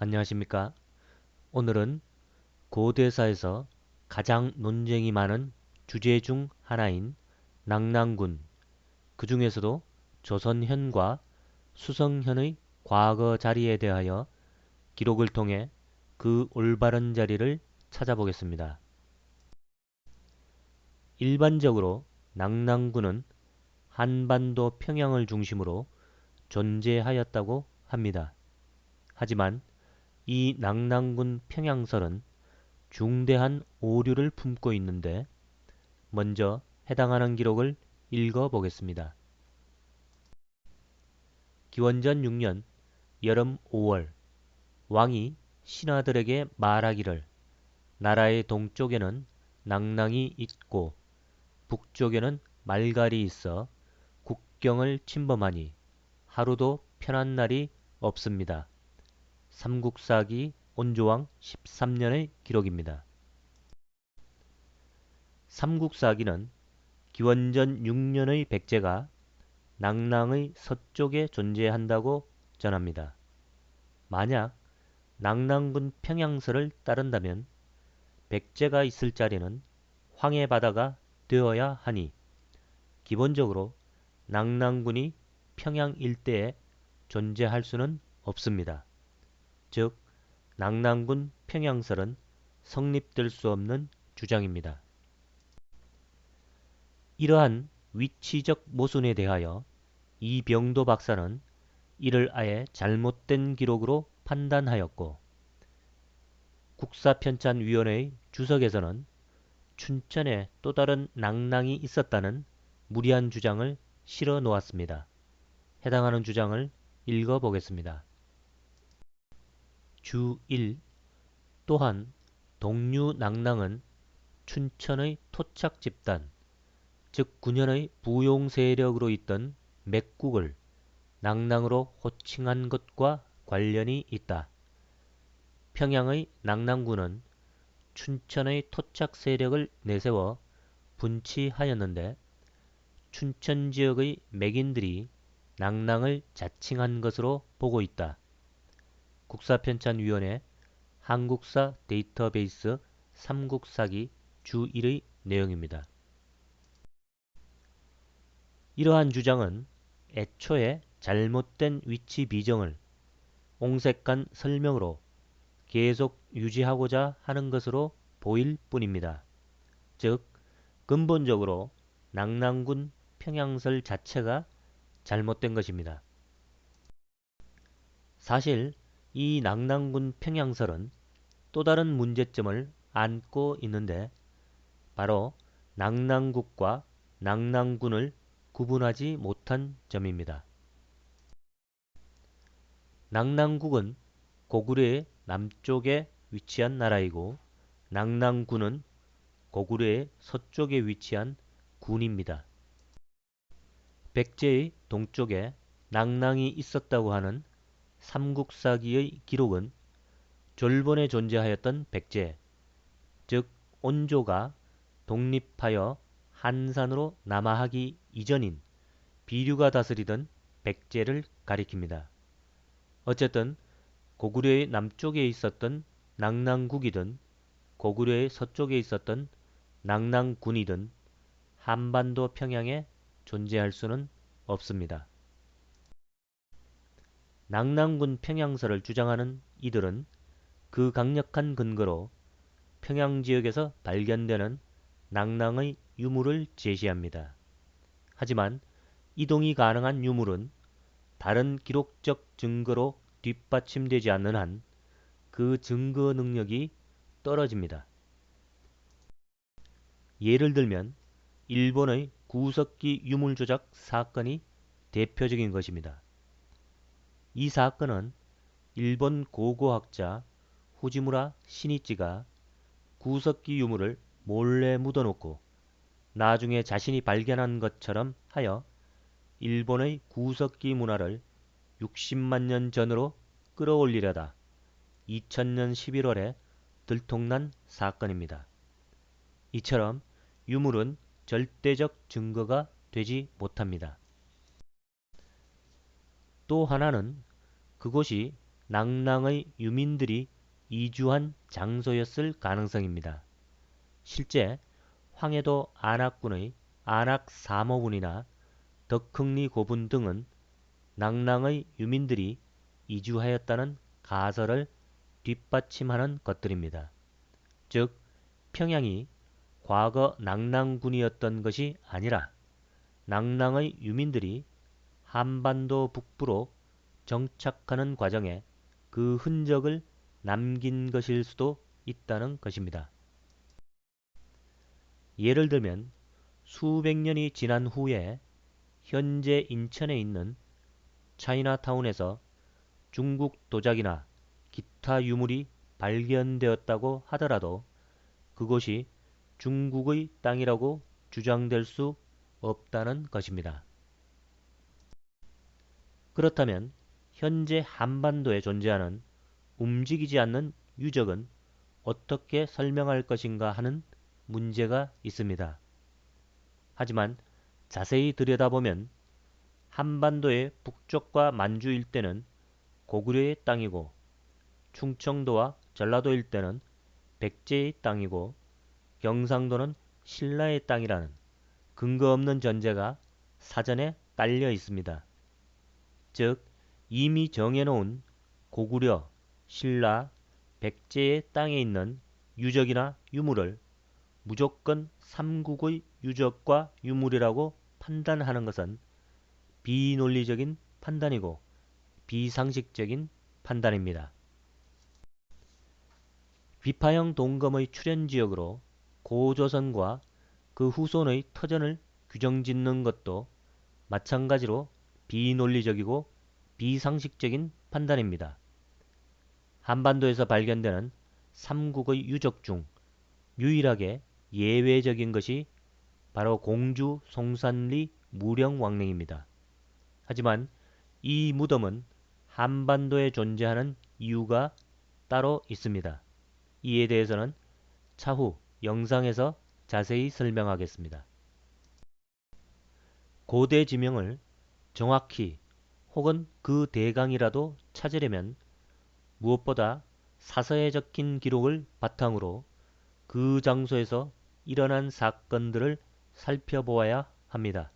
안녕하십니까? 오늘은 고대사에서 가장 논쟁이 많은 주제 중 하나인 낙랑군, 그 중에서도 조선현과 수성현의 과거 자리에 대하여 기록을 통해 그 올바른 자리를 찾아보겠습니다. 일반적으로 낙랑군은 한반도 평양을 중심으로 존재하였다고 합니다. 하지만 이 낙랑군 평양설은 중대한 오류를 품고 있는데 먼저 해당하는 기록을 읽어 보겠습니다. 기원전 6년 여름 5월 왕이 신하들에게 말하기를 나라의 동쪽에는 낙랑이 있고 북쪽에는 말갈이 있어 국경을 침범하니 하루도 편한 날이 없습니다. 삼국사기 온조왕 13년의 기록입니다. 삼국사기는 기원전 6년의 백제가 낙랑의 서쪽에 존재한다고 전합니다. 만약 낙랑군 평양설을 따른다면 백제가 있을 자리는 황해바다가 되어야 하니 기본적으로 낙랑군이 평양 일대에 존재할 수는 없습니다. 즉, 낙랑군 평양설은 성립될 수 없는 주장입니다. 이러한 위치적 모순에 대하여 이병도 박사는 이를 아예 잘못된 기록으로 판단하였고 국사편찬위원회의 주석에서는 춘천에 또 다른 낙랑이 있었다는 무리한 주장을 실어 놓았습니다. 해당하는 주장을 읽어 보겠습니다. 주 1. 또한 동류 낙랑은 춘천의 토착 집단, 즉 군현의 부용 세력으로 있던 맥국을 낙랑으로 호칭한 것과 관련이 있다. 평양의 낙랑군은 춘천의 토착 세력을 내세워 분치하였는데 춘천 지역의 맥인들이 낙랑을 자칭한 것으로 보고 있다. 국사편찬위원회 한국사 데이터베이스 삼국사기 주 1의 내용입니다. 이러한 주장은 애초에 잘못된 위치 비정을 옹색한 설명으로 계속 유지하고자 하는 것으로 보일 뿐입니다. 즉, 근본적으로 낙랑군 평양설 자체가 잘못된 것입니다. 사실 이 낙랑군 평양설은 또 다른 문제점을 안고 있는데 바로 낙랑국과 낙랑군을 구분하지 못한 점입니다. 낙랑국은 고구려의 남쪽에 위치한 나라이고 낙랑군은 고구려의 서쪽에 위치한 군입니다. 백제의 동쪽에 낙랑이 있었다고 하는 삼국사기의 기록은 졸본에 존재하였던 백제, 즉 온조가 독립하여 한산으로 남하하기 이전인 비류가 다스리던 백제를 가리킵니다. 어쨌든 고구려의 남쪽에 있었던 낙랑국이든 고구려의 서쪽에 있었던 낙랑군이든 한반도 평양에 존재할 수는 없습니다. 낙랑군 평양설을 주장하는 이들은 그 강력한 근거로 평양 지역에서 발견되는 낙랑의 유물을 제시합니다. 하지만 이동이 가능한 유물은 다른 기록적 증거로 뒷받침되지 않는 한 그 증거 능력이 떨어집니다. 예를 들면 일본의 구석기 유물 조작 사건이 대표적인 것입니다. 이 사건은 일본 고고학자 후지무라 시니치가 구석기 유물을 몰래 묻어놓고 나중에 자신이 발견한 것처럼 하여 일본의 구석기 문화를 60만 년 전으로 끌어올리려다 2000년 11월에 들통난 사건입니다. 이처럼 유물은 절대적 증거가 되지 못합니다. 또 하나는 그곳이 낭낭의 유민들이 이주한 장소였을 가능성입니다. 실제 황해도 안악군의 안악사모군이나 덕흥리 고분 등은 낭낭의 유민들이 이주하였다는 가설을 뒷받침하는 것들입니다. 즉 평양이 과거 낭낭군이었던 것이 아니라 낭낭의 유민들이 한반도 북부로 정착하는 과정에 그 흔적을 남긴 것일 수도 있다는 것입니다. 예를 들면 수백 년이 지난 후에 현재 인천에 있는 차이나타운에서 중국 도자기나 기타 유물이 발견되었다고 하더라도 그곳이 중국의 땅이라고 주장될 수 없다는 것입니다. 그렇다면 현재 한반도에 존재하는 움직이지 않는 유적은 어떻게 설명할 것인가 하는 문제가 있습니다. 하지만 자세히 들여다보면 한반도의 북쪽과 만주 일대는 고구려의 땅이고 충청도와 전라도 일대는 백제의 땅이고 경상도는 신라의 땅이라는 근거 없는 전제가 사전에 깔려 있습니다. 즉 이미 정해놓은 고구려, 신라, 백제의 땅에 있는 유적이나 유물을 무조건 삼국의 유적과 유물이라고 판단하는 것은 비논리적인 판단이고 비상식적인 판단입니다. 비파형 동검의 출현지역으로 고조선과 그 후손의 터전을 규정짓는 것도 마찬가지로 비논리적이고 비상식적인 판단입니다. 한반도에서 발견되는 삼국의 유적 중 유일하게 예외적인 것이 바로 공주 송산리 무령왕릉입니다. 하지만 이 무덤은 한반도에 존재하는 이유가 따로 있습니다. 이에 대해서는 차후 영상에서 자세히 설명하겠습니다. 고대 지명을 정확히 혹은 그 대강이라도 찾으려면 무엇보다 사서에 적힌 기록을 바탕으로 그 장소에서 일어난 사건들을 살펴보아야 합니다.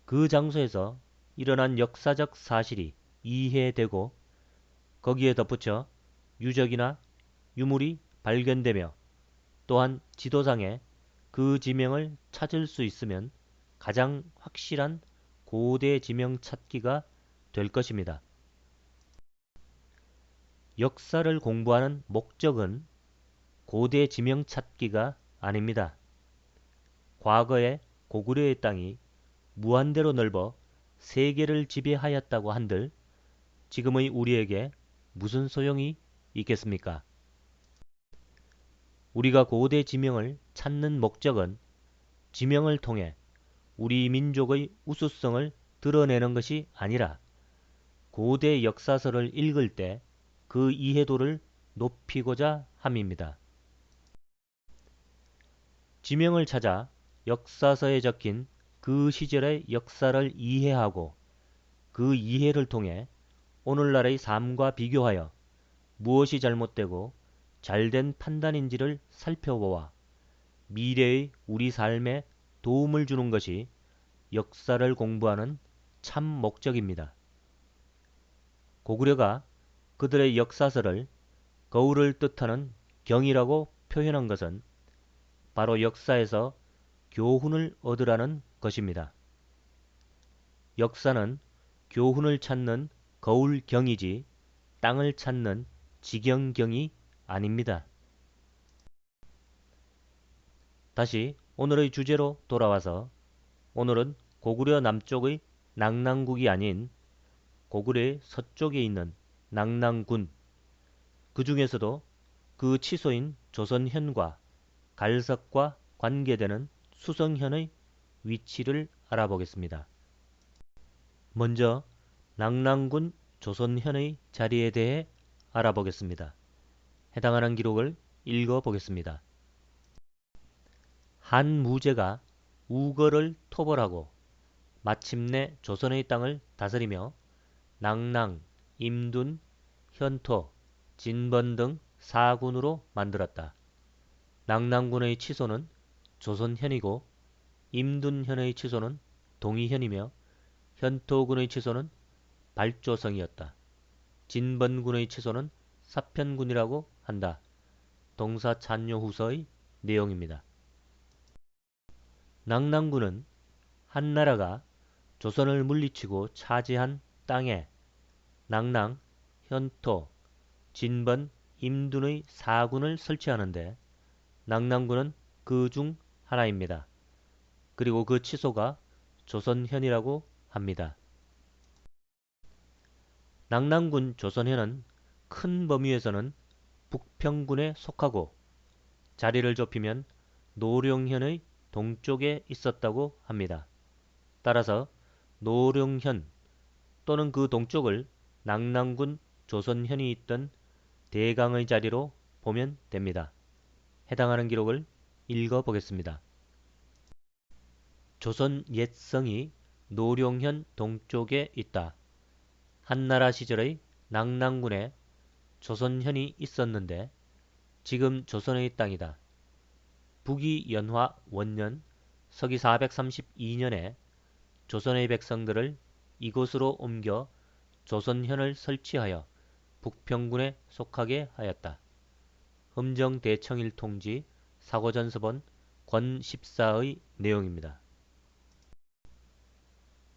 그 장소에서 일어난 역사적 사실이 이해되고 거기에 덧붙여 유적이나 유물이 발견되며 또한 지도상에 그 지명을 찾을 수 있으면 가장 확실한 고대 지명 찾기가 될 것입니다. 역사를 공부하는 목적은 고대 지명 찾기가 아닙니다. 과거에 고구려의 땅이 무한대로 넓어 세계를 지배하였다고 한들 지금의 우리에게 무슨 소용이 있겠습니까? 우리가 고대 지명을 찾는 목적은 지명을 통해 우리 민족의 우수성을 드러내는 것이 아니라 고대 역사서를 읽을 때 그 이해도를 높이고자 함입니다. 지명을 찾아 역사서에 적힌 그 시절의 역사를 이해하고 그 이해를 통해 오늘날의 삶과 비교하여 무엇이 잘못되고 잘된 판단인지를 살펴보아 미래의 우리 삶에 도움을 주는 것이 역사를 공부하는 참 목적입니다. 고구려가 그들의 역사서를 거울을 뜻하는 경이라고 표현한 것은 바로 역사에서 교훈을 얻으라는 것입니다. 역사는 교훈을 찾는 거울경이지 땅을 찾는 지경경이 아닙니다. 다시 오늘의 주제로 돌아와서 오늘은 고구려 남쪽의 낭낭국이 아닌 고구려의 서쪽에 있는 낭낭군, 그 중에서도 그 치소인 조선현과 갈석과 관계되는 수성현의 위치를 알아보겠습니다. 먼저 낭낭군 조선현의 자리에 대해 알아보겠습니다. 해당하는 기록을 읽어보겠습니다. 한무제가 우거를 토벌하고 마침내 조선의 땅을 다스리며 낭낭, 임둔, 현토, 진번 등 4군으로 만들었다. 낙랑군의 치소는 조선현이고 임둔현의 치소는 동이현이며 현토군의 치소는 발조성이었다. 진번군의 치소는 사편군이라고 한다. 동사찬요후서의 내용입니다. 낙랑군은 한나라가 조선을 물리치고 차지한 땅에 낙랑, 현토, 진번, 임둔의 4군을 설치하는데 낙랑군은 그 중 하나입니다. 그리고 그 치소가 조선현이라고 합니다. 낙랑군 조선현은 큰 범위에서는 북평군에 속하고 자리를 좁히면 노룡현의 동쪽에 있었다고 합니다. 따라서 노룡현 또는 그 동쪽을 낙랑군 조선현이 있던 대강의 자리로 보면 됩니다. 해당하는 기록을 읽어보겠습니다. 조선 옛성이 노룡현 동쪽에 있다. 한나라 시절의 낙랑군에 조선현이 있었는데 지금 조선의 땅이다. 북위 연화 원년 서기 432년에 조선의 백성들을 이곳으로 옮겨 조선현을 설치하여 북평군에 속하게 하였다. 흠정대청일통지 사고전서본 권 14의 내용입니다.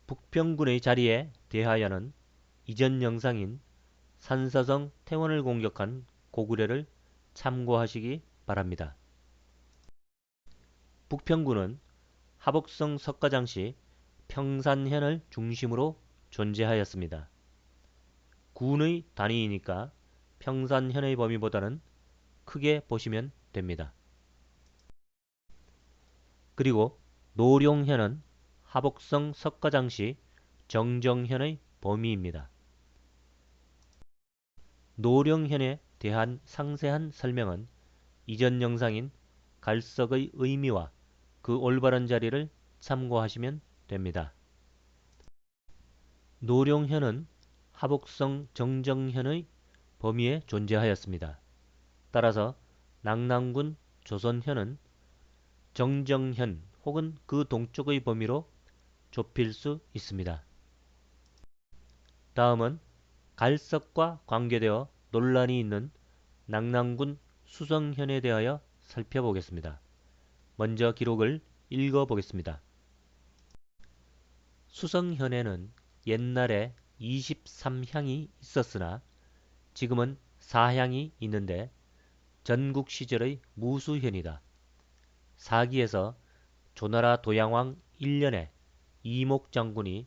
북평군의 자리에 대하여는 이전 영상인 산서성 태원을 공격한 고구려를 참고하시기 바랍니다. 북평군은 하복성 석가장시 평산현을 중심으로 존재하였습니다. 군의 단위이니까 평산현의 범위보다는 크게 보시면 됩니다. 그리고 노룡현은 하복성 석가장시 정정현의 범위입니다. 노룡현에 대한 상세한 설명은 이전 영상인 갈석의 의미와 그 올바른 자리를 참고하시면 됩니다. 노룡현은 하복성 정정현의 범위에 존재하였습니다. 따라서 낙랑군 조선현은 정정현 혹은 그 동쪽의 범위로 좁힐 수 있습니다. 다음은 갈석과 관계되어 논란이 있는 낙랑군 수성현에 대하여 살펴보겠습니다. 먼저 기록을 읽어보겠습니다. 수성현에는 옛날에 23향이 있었으나 지금은 4향이 있는데 전국 시절의 무수현이다. 사기에서 조나라 도양왕 1년에 이목장군이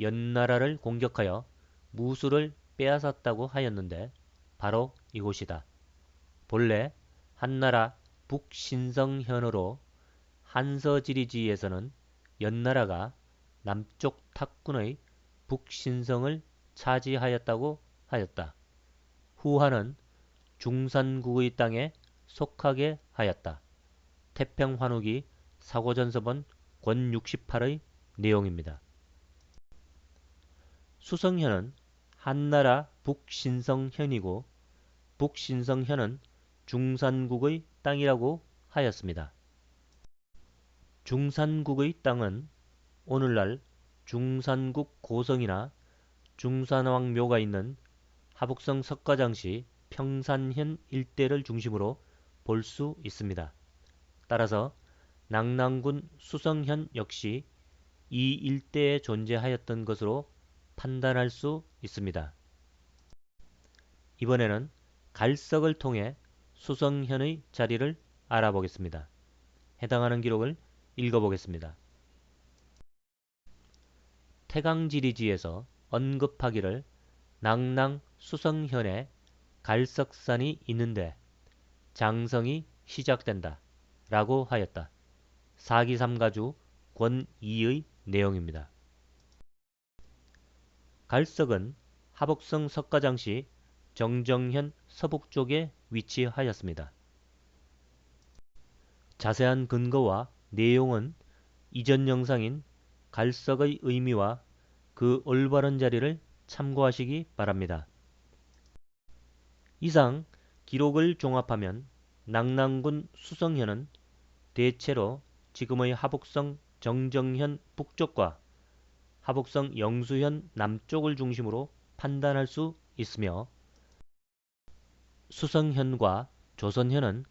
연나라를 공격하여 무수를 빼앗았다고 하였는데 바로 이곳이다. 본래 한나라 북신성현으로 한서지리지에서는 연나라가 남쪽 탁군의 북신성을 차지하였다고 하였다. 후한은 중산국의 땅에 속하게 하였다. 태평환욱이 사고전서본 권 68의 내용입니다. 수성현은 한나라 북신성현이고 북신성현은 중산국의 땅이라고 하였습니다. 중산국의 땅은 오늘날 중산국 고성이나 중산왕묘가 있는 하복성 석가장시 평산현 일대를 중심으로 볼 수 있습니다. 따라서 낙랑군 수성현 역시 이 일대에 존재하였던 것으로 판단할 수 있습니다. 이번에는 갈석을 통해 수성현의 자리를 알아보겠습니다. 해당하는 기록을 읽어보겠습니다. 태강지리지에서 언급하기를 낙랑 수성현에 갈석산이 있는데 장성이 시작된다 라고 하였다. 사기삼가주 권 2의 내용입니다. 갈석은 하복성 석가장시 정정현 서북쪽에 위치하였습니다. 자세한 근거와 내용은 이전 영상인 갈석의 의미와 그 올바른 자리를 참고하시기 바랍니다. 이상 기록을 종합하면 낙랑군 수성현은 대체로 지금의 하북성 정정현 북쪽과 하북성 영수현 남쪽을 중심으로 판단할 수 있으며 수성현과 조선현은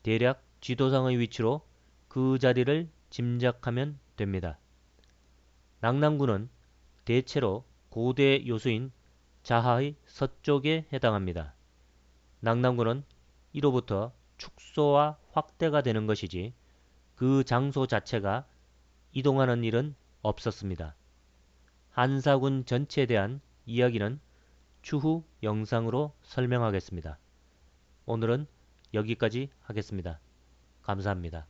대략 지도상의 위치로 그 자리를 짐작하면 됩니다. 낙랑군은 대체로 고대 요수인 자하의 서쪽에 해당합니다. 낙랑군은 이로부터 축소와 확대가 되는 것이지 그 장소 자체가 이동하는 일은 없었습니다. 한사군 전체에 대한 이야기는 추후 영상으로 설명하겠습니다. 오늘은 여기까지 하겠습니다. 감사합니다.